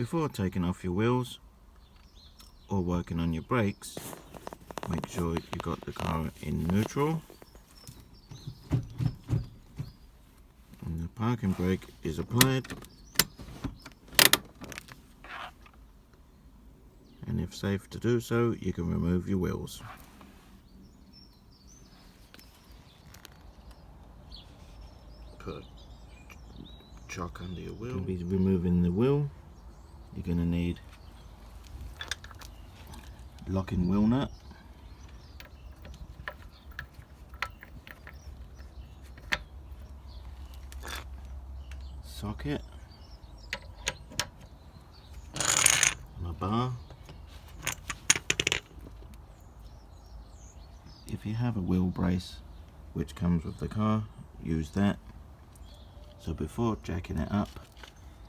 Before taking off your wheels or working on your brakes, make sure you got the car in neutral and the parking brake is applied, and if safe to do so, you can remove your wheels. Put a chock under your wheel. You'll be removing the wheel. You're going to need locking wheel nut, socket, and a bar. If you have a wheel brace which comes with the car, use that. So before jacking it up,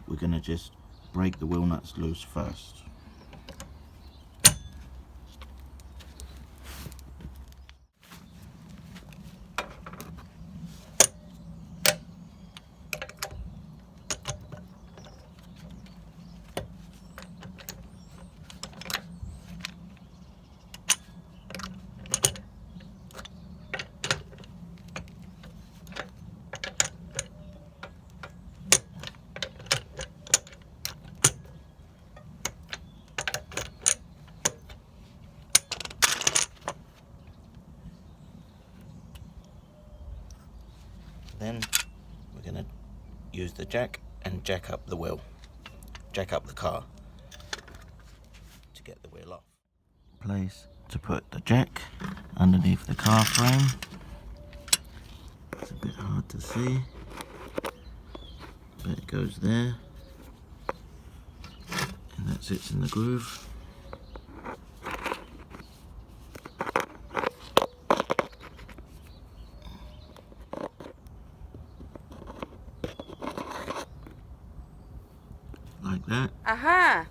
we're going to just break the wheel nuts loose first. Then we're going to use the jack and jack up the wheel, jack up the car to get the wheel off. Place to put the jack underneath the car frame. It's a bit hard to see, but it goes there and that sits in the groove. Like that. Aha!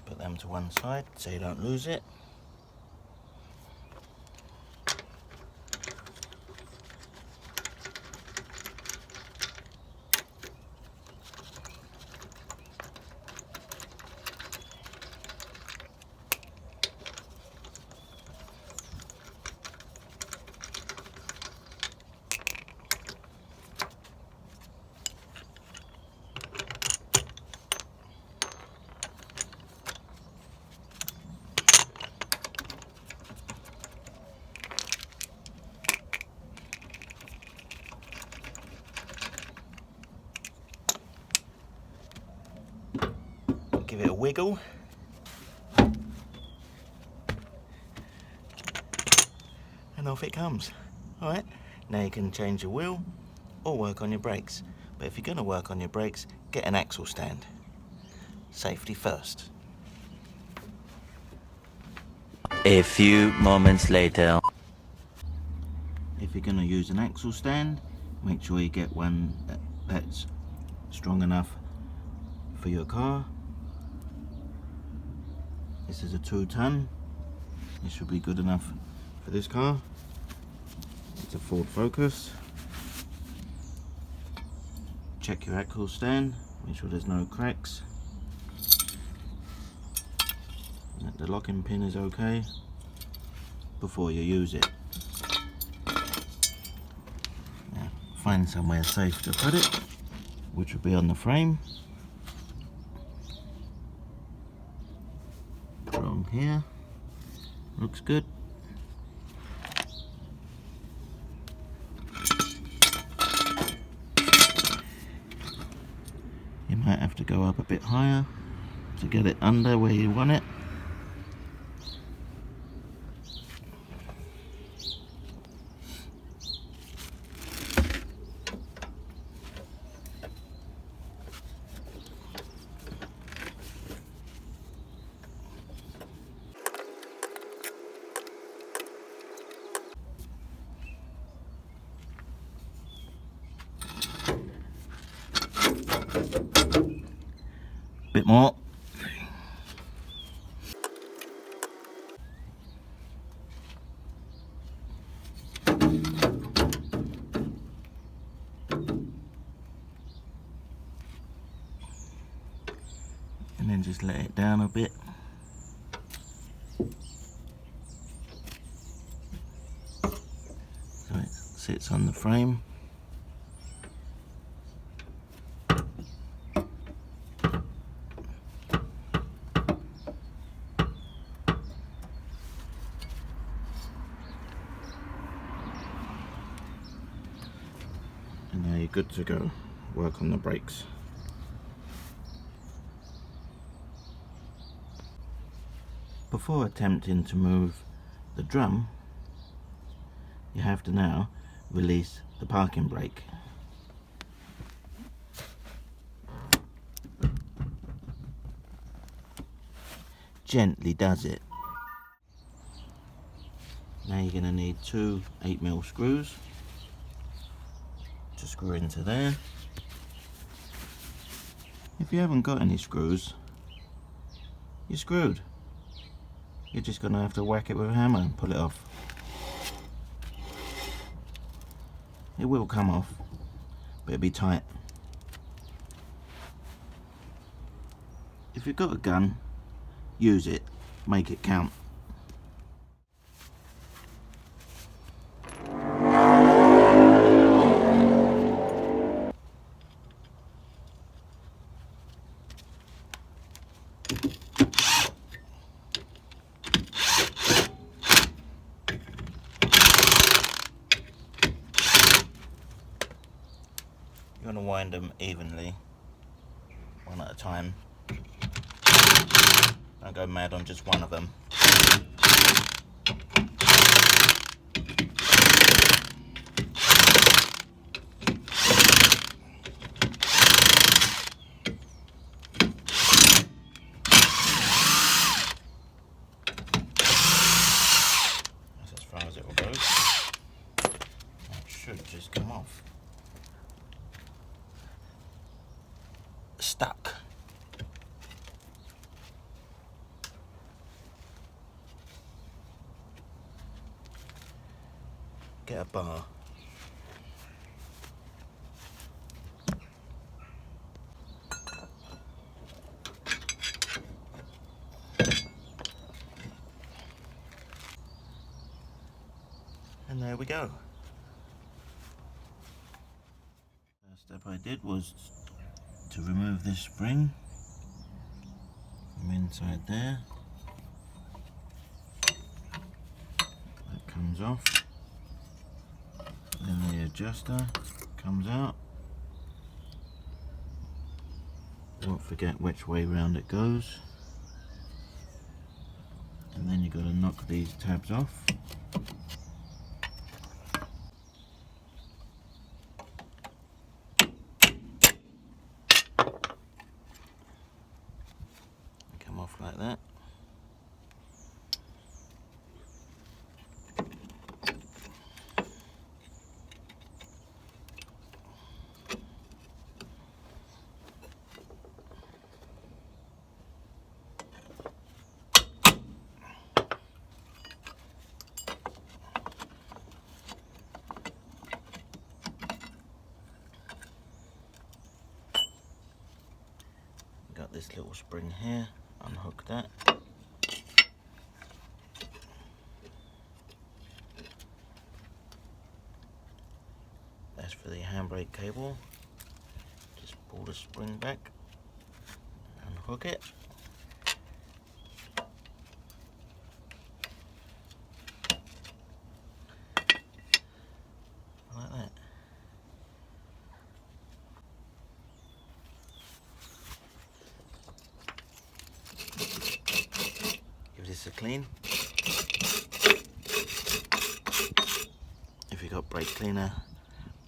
Put them to one side so you don't lose it. Give it a wiggle. And off it comes. Alright, now you can change your wheel or work on your brakes. But if you're going to work on your brakes, get an axle stand. Safety first. A few moments later. If you're going to use an axle stand, make sure you get one that's strong enough for your car. This is a 2-ton. This should be good enough for this car. It's a Ford Focus. Check your axle stand, make sure there's no cracks. That the locking pin is okay before you use it. Now, find somewhere safe to put it, which will be on the frame. Along here, looks good. You might have to go up a bit higher to get it under where you want it. bit more. And then just let it down a bit. So it sits on the frame. And now you're good to go. Work on the brakes. Before attempting to move the drum, you have to now release the parking brake. Gently does it. Now you're going to need two 8mm screws to screw into there. If you haven't got any screws, you're screwed. You're just going to have to whack it with a hammer and pull it off. It will come off, but it'll be tight. If you've got a gun, use it, make it count. You want to wind them evenly, one at a time. Don't go mad on just one of them. That's as far as it will go. That should just come off. Stuck. Get a bar. And there we go. First step I did was to remove this spring from inside there. That comes off. Then the adjuster comes out. Don't forget which way round it goes. And then you've got to knock these tabs off. Come off like that. Got this little spring here, unhook that. That's for the handbrake cable. Just pull the spring back, unhook it. Like that. Give this a clean. If you've got brake cleaner,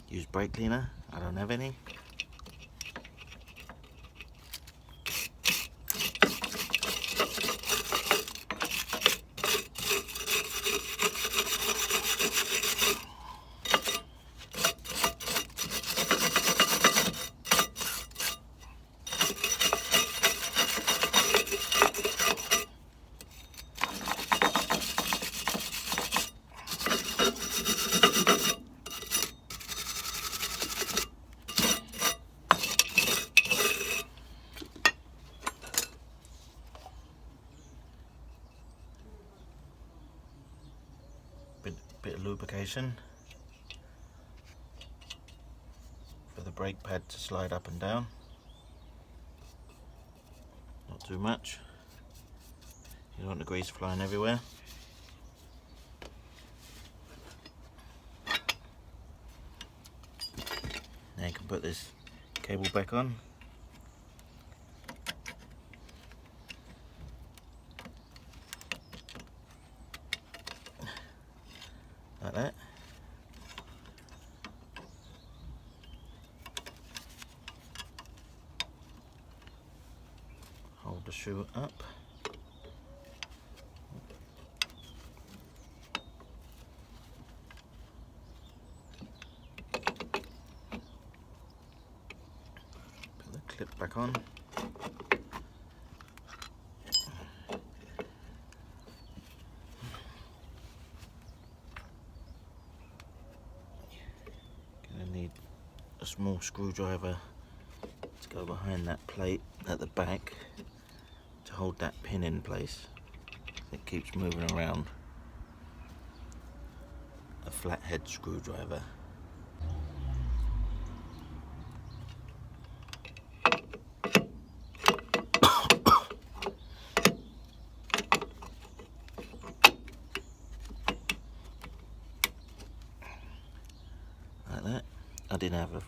use brake cleaner. I don't have any. lubrication for the brake pad to slide up and down. Not too much. You don't want the grease flying everywhere. Now you can put this cable back on. Like that. Hold the shoe up. Put the clip back on. Gonna need a small screwdriver to go behind that plate at the back to hold that pin in place. It keeps moving around. A flathead screwdriver. Like that. I didn't have a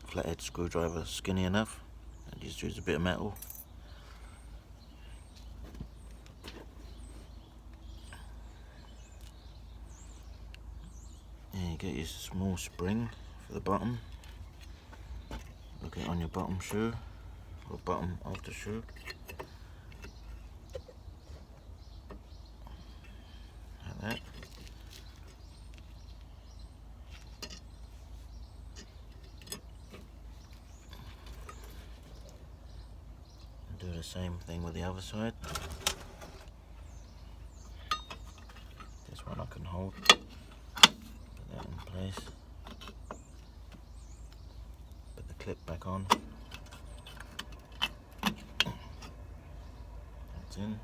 flathead screwdriver skinny enough. I just used a bit of metal. And you get your small spring for the bottom. Look it on your bottom shoe or bottom of the shoe. Like that. Do the same thing with the other side. This one I can hold. Put that in place. Put the clip back on. That's in.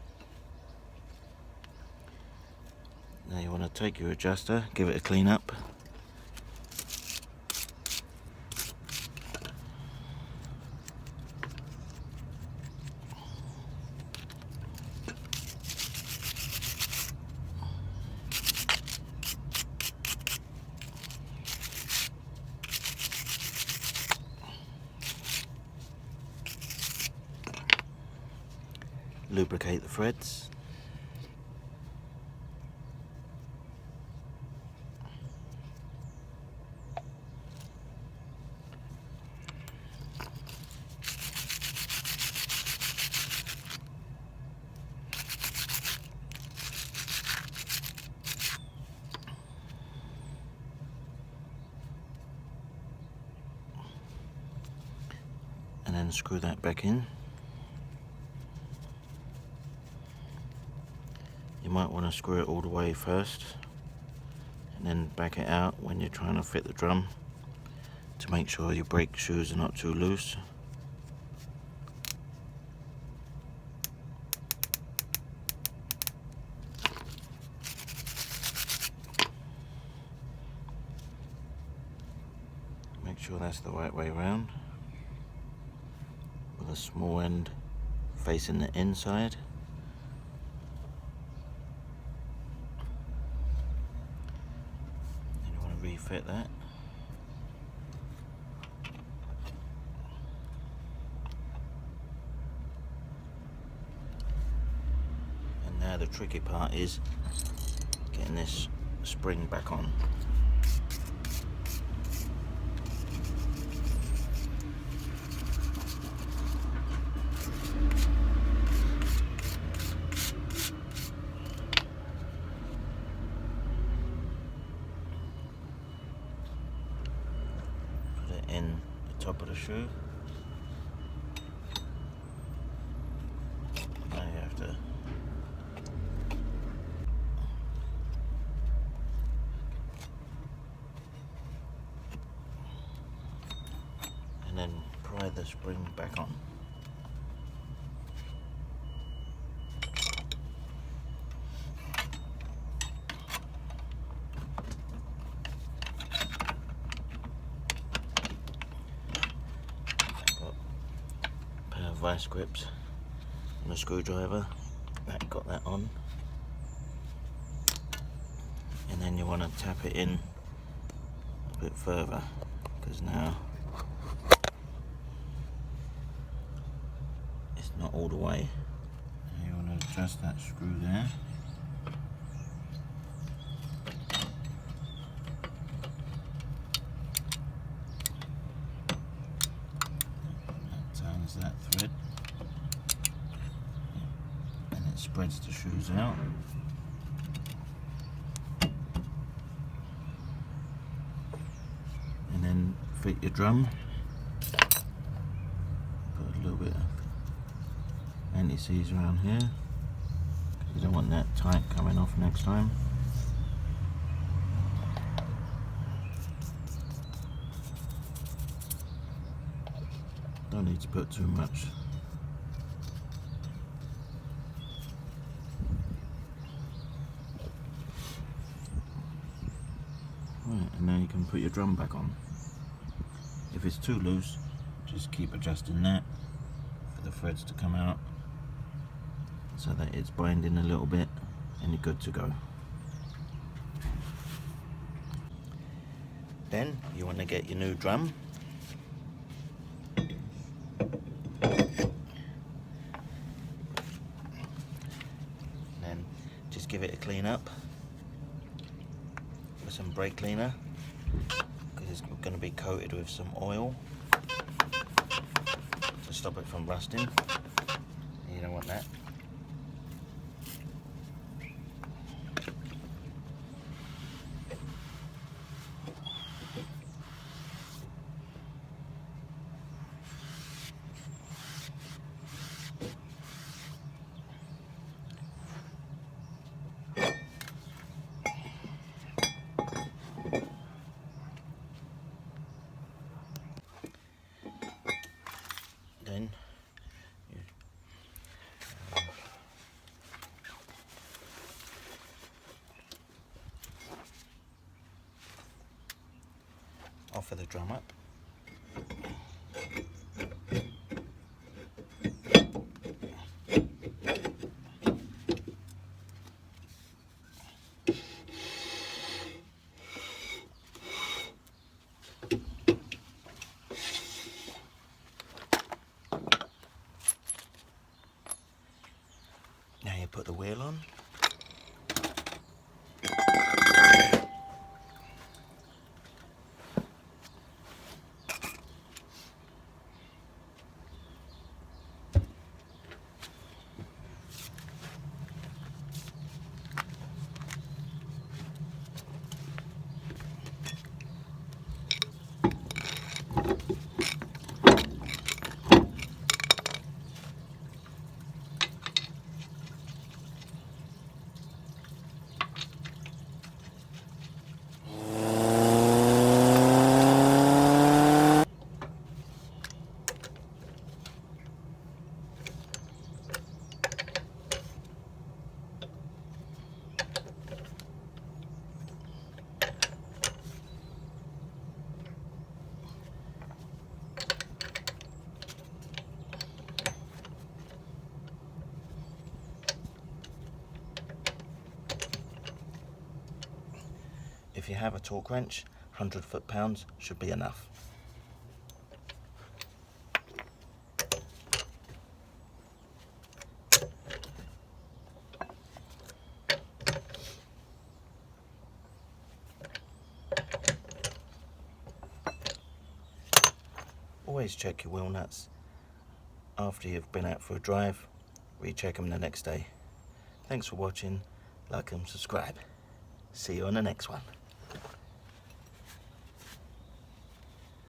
Now you want to take your adjuster, give it a clean up. Lubricate the threads. And then screw that back in. You might want to screw it all the way first and then back it out when you're trying to fit the drum to make sure your brake shoes are not too loose. Make sure that's the right way around with a small end facing the inside. Refit that. And now the tricky part is getting this spring back on. In the top of the shoe. Now you have to and then pry the spring back on. vice grips and a screwdriver. Got that on. And then you want to tap it in a bit further, because now it's not all the way. And you want to adjust that screw there. That tightens that thread. And it spreads the shoes out. And then fit your drum. Put a little bit of anti-seize around here. You don't want that tight coming off next time. Don't need to put too much. Right, and now you can put your drum back on. If it's too loose, just keep adjusting that for the threads to come out so that it's binding a little bit and you're good to go. Then you want to get your new drum. Then just give it a clean up with some brake cleaner, because it's going to be coated with some oil to stop it from rusting. You don't want that. Then offer the drum up. Now you put the wheel on. If you have a torque wrench, 100 foot-pounds should be enough. Always check your wheel nuts after you've been out for a drive. Recheck them the next day. Thanks for watching. Like and subscribe. See you on the next one.